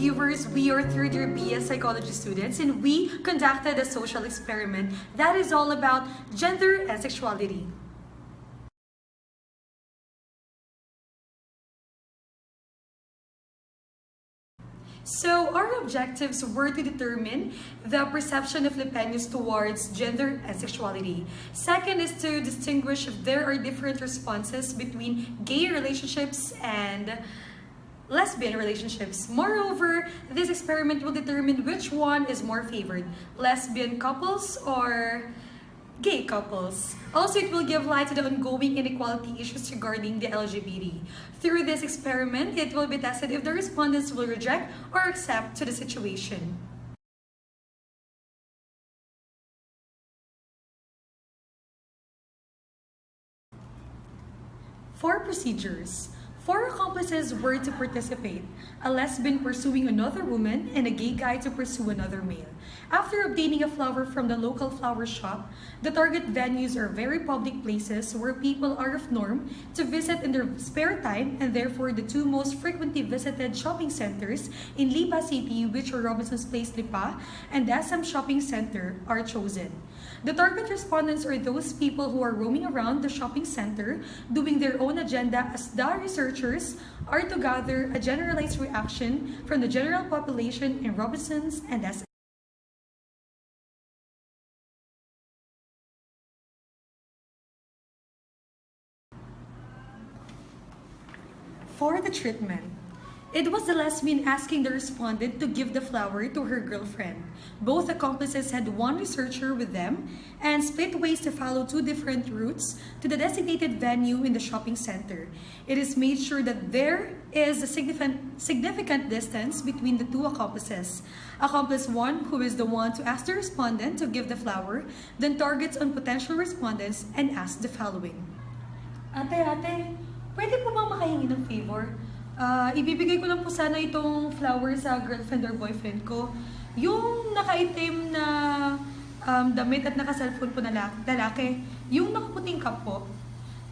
viewers, we are third-year BS Psychology students and we conducted a social experiment that is all about gender and sexuality. So our objectives were to determine the perception of Filipinos towards gender and sexuality. Second is to distinguish if there are different responses between gay relationships and lesbian relationships. Moreover, this experiment will determine which one is more favored, lesbian couples or gay couples. Also, it will give light to the ongoing inequality issues regarding the LGBT. Through this experiment, it will be tested if the respondents will reject or accept to the situation. For procedures, 4 accomplices were to participate, a lesbian pursuing another woman and a gay guy to pursue another male. After obtaining a flower from the local flower shop, the target venues are very public places where people are of norm to visit in their spare time, and therefore the 2 most frequently visited shopping centers in Lipa City, which are Robinson's Place Lipa and SM Shopping Center, are chosen. The target respondents are those people who are roaming around the shopping center doing their own agenda, as the researchers are to gather a generalized reaction from the general population in Robinson's and SM. For the treatment, it was the lesbian asking the respondent to give the flower to her girlfriend. Both accomplices had one researcher with them and split ways to follow 2 different routes to the designated venue in the shopping center. It is made sure that there is a significant distance between the 2 accomplices. Accomplice 1, who is the one to ask the respondent to give the flower, then targets on potential respondents and asks the following. Ate, pwede po bang makahingi ng favor? Ibibigay ko lang po sana itong flower sa girlfriend or boyfriend ko. Yung nakaitim na damit at naka-cellphone po na lalaki, yung nakaputing cup po.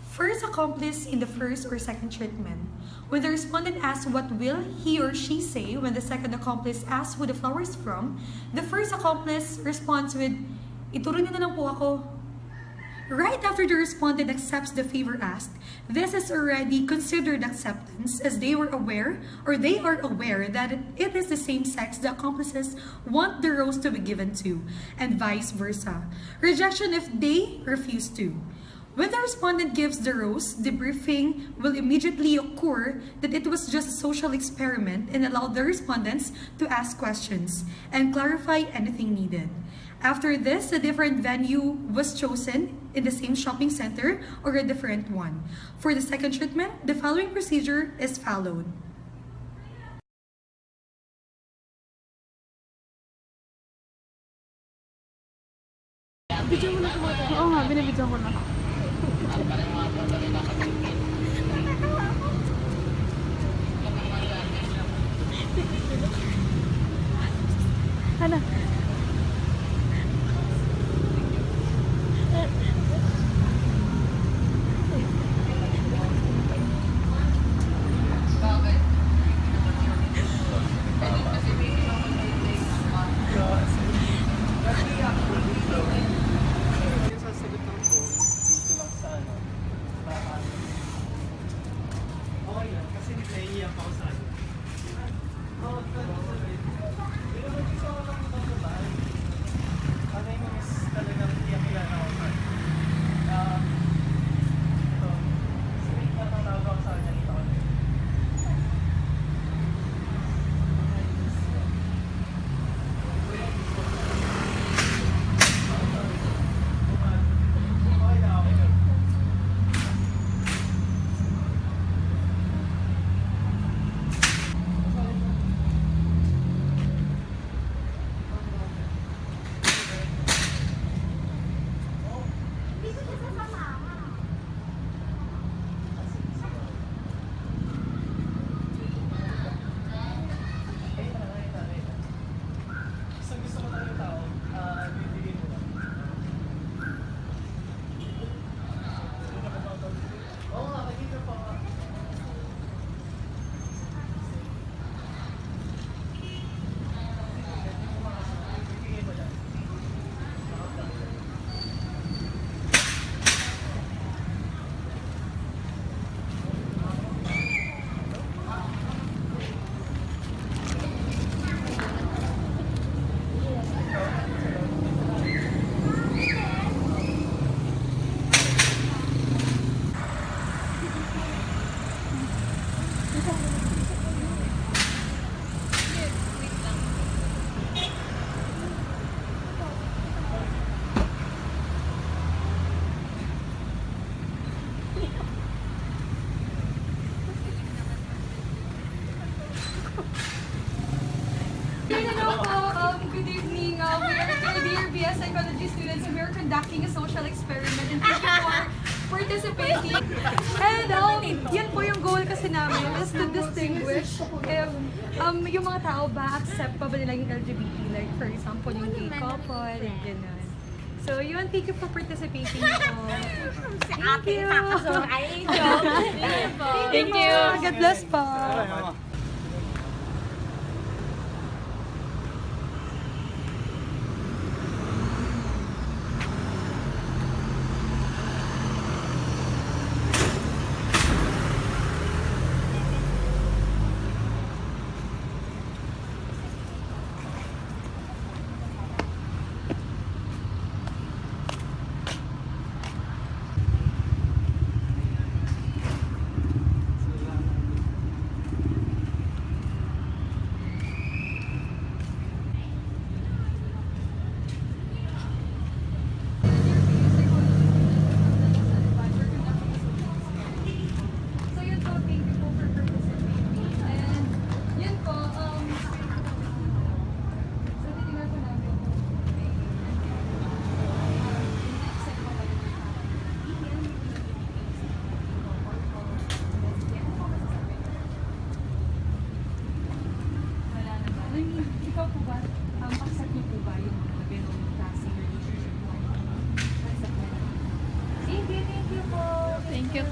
First accomplice in the first or second treatment. When the respondent asks what will he or she say when the second accomplice asks who the flower is from, the first accomplice responds with, "Ituro niyo na lang po ako." Right after the respondent accepts the favor asked, this is already considered acceptance, as they are aware that it is the same sex the accomplices want the rose to be given to, and vice versa. Rejection if they refuse to. When the respondent gives the rose, the briefing will immediately occur that it was just a social experiment and allow the respondents to ask questions and clarify anything needed. After this, a different venue was chosen in the same shopping center or a different one. For the second treatment, the following procedure is followed. Video mo na tumata. Oo nga, binibidyo ko na. Ano? psychology students, we are conducting a social experiment and thank you for participating. And yan po yung goal kasi namin is to distinguish if yung mga tao ba accept pa ba nila yung LGBT, like for example yung gay couple, yung gano'n. So yun, thank you for participating po. Thank you. Thank you. God bless po. So yun po, thank you po for participating. And yun po, so titingnan po namin kung may accept po ba yung wala na ba? I mean, ikaw po ba, accept niyo po ba yung mga ganong klaseng relationship po? Accept na lang. Thank you po. Thank you.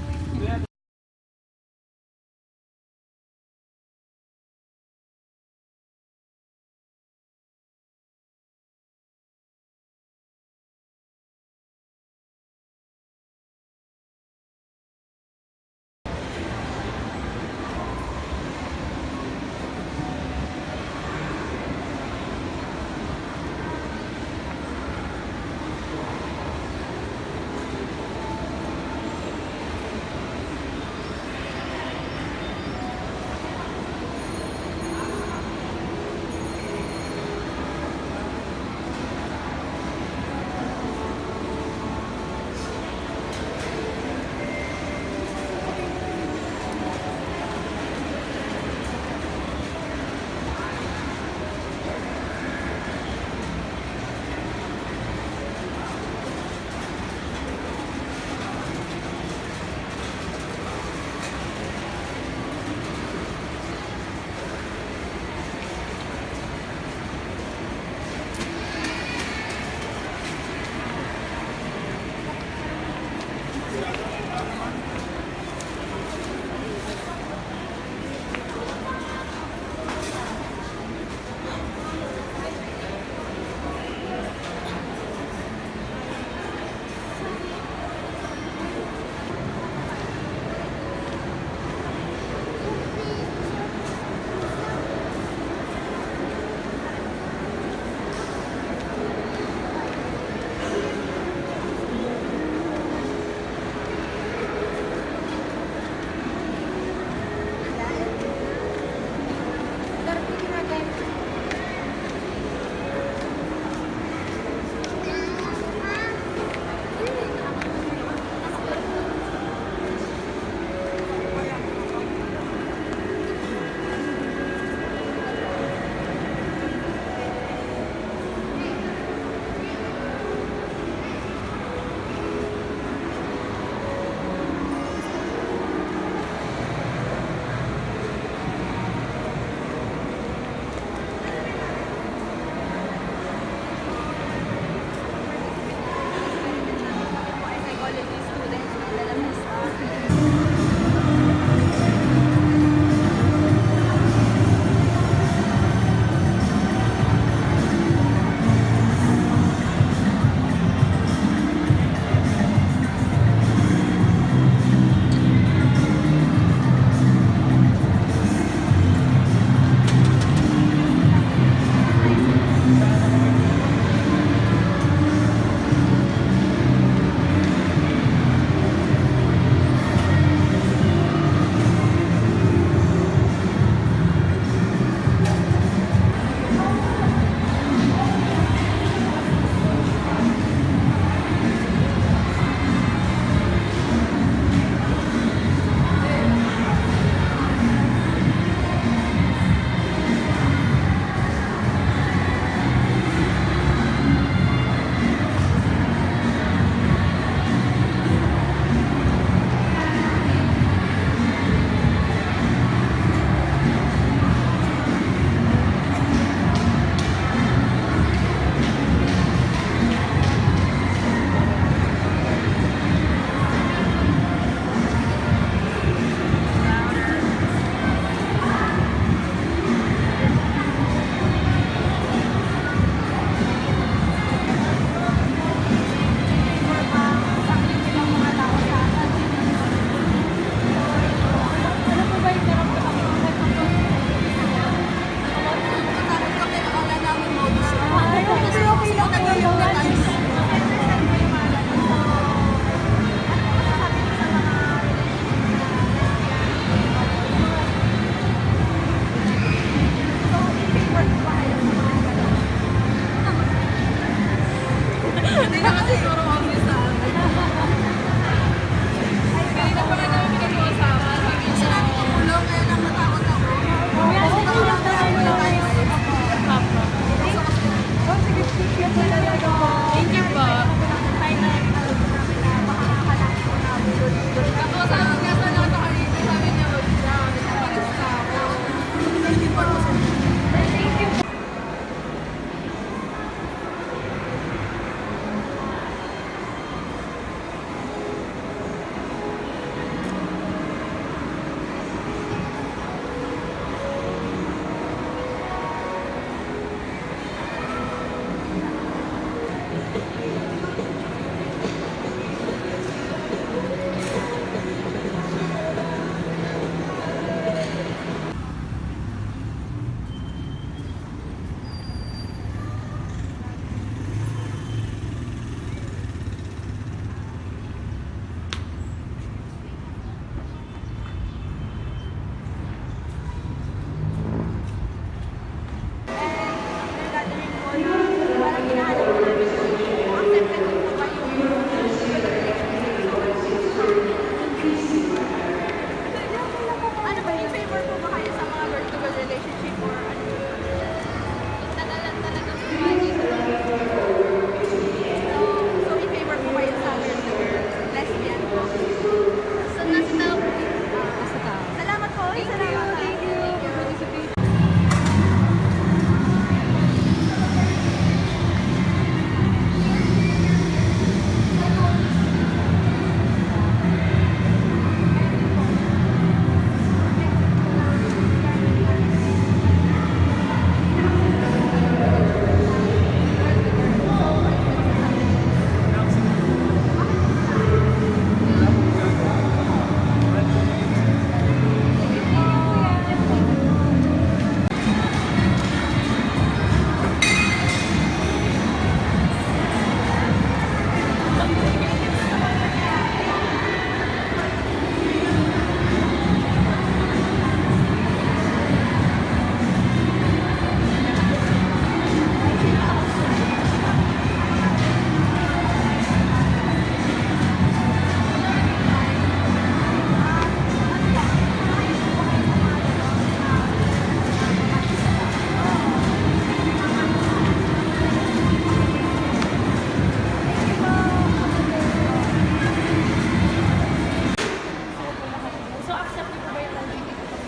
So, accept niyo po ba yung LGBTQ?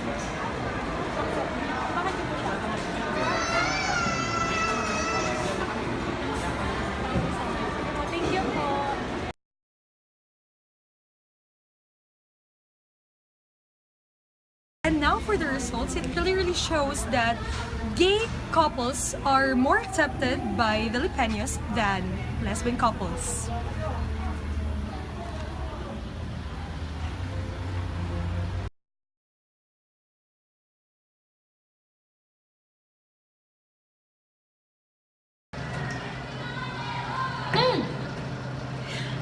Bakit niyo po siya? Thank you po. And now for the results, it clearly shows that gay couples are more accepted by Filipinos than lesbian couples.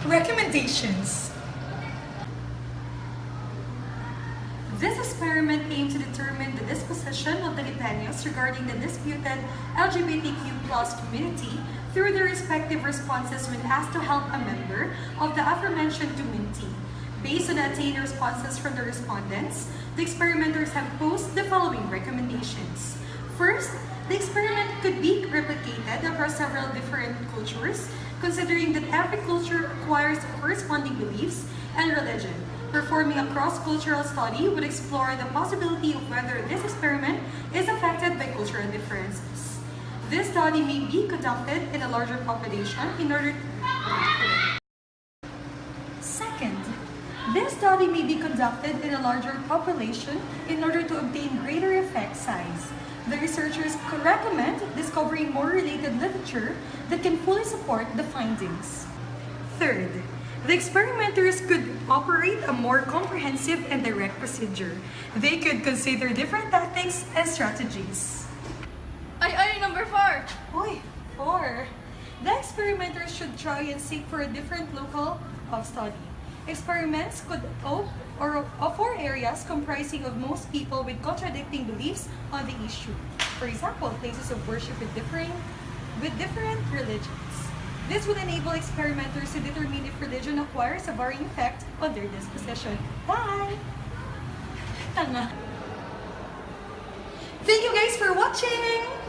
Recommendations. This experiment aimed to determine the disposition of the Filipinos regarding the disputed LGBTQ plus community through their respective responses when asked to help a member of the aforementioned community. Based on the attained responses from the respondents, the experimenters have posed the following recommendations. First, the experiment could be replicated across several different cultures, considering that every culture acquires corresponding beliefs and religion. Performing a cross-cultural study would explore the possibility of whether this experiment is affected by cultural differences. This study may be conducted in a larger population in order Second, this study may be conducted in a larger population in order to obtain greater effect size. The researchers could recommend discovering more related literature that can fully support the findings. Third, the experimenters could operate a more comprehensive and direct procedure. They could consider different tactics and strategies. Number 4! Oy, 4. The experimenters should try and seek for a different local of study. Experiments could of 4 areas comprising of most people with contradicting beliefs on the issue. For example, places of worship with different religions. This would enable experimenters to determine if religion acquires a varying effect on their disposition. Bye! Tanga. Thank you guys for watching!